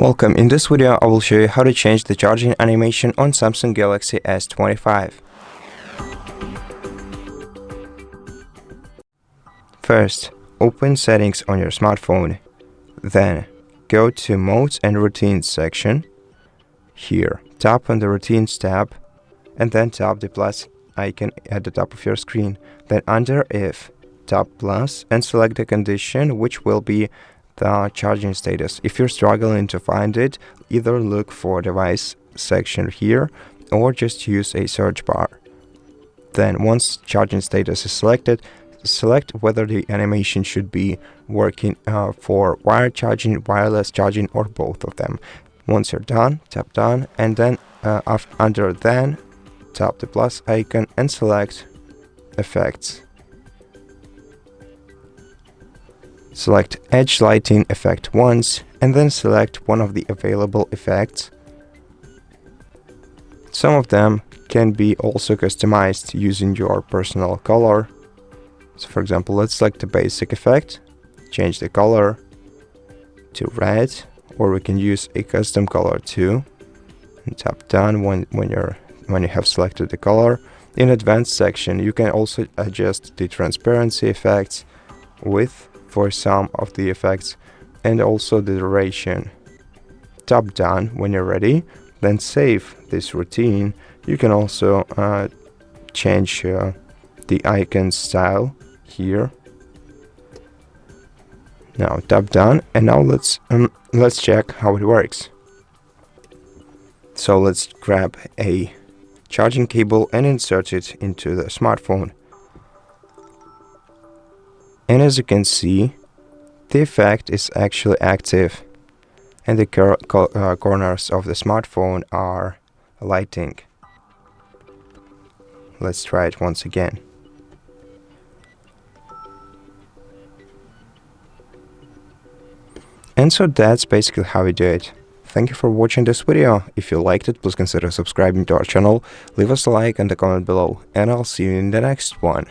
Welcome. In this video, I will show you how to change the charging animation on Samsung Galaxy S25. First, open Settings on your smartphone. Then, go to Modes and Routines section. Here, tap on the Routines tab, and then tap the plus icon at the top of your screen. Then under If, tap plus and select the condition, which will be the charging status. If you're struggling to find it, either look for device section here or just use a search bar. Then once charging status is selected, select whether the animation should be working for wired charging, wireless charging, or both of them. Once you're done, tap done, and then under then tap the plus icon and select effects. Select Edge Lighting effect once, and then select one of the available effects. Some of them can be also customized using your personal color. So for example, let's select the basic effect, change the color to red, or we can use a custom color too, and tap done when you have selected the color. In advanced section, you can also adjust the transparency effects, width for some of the effects, and also the duration. Tap done when you're ready, then save this routine. You can also change the icon style here. Now tap done, and now let's check how it works. So let's grab a charging cable and insert it into the smartphone. And as you can see, the effect is actually active, and the corners of the smartphone are lighting. Let's try it once again. And so that's basically how we do it. Thank you for watching this video. If you liked it, please consider subscribing to our channel, leave us a like and a comment below, and I'll see you in the next one.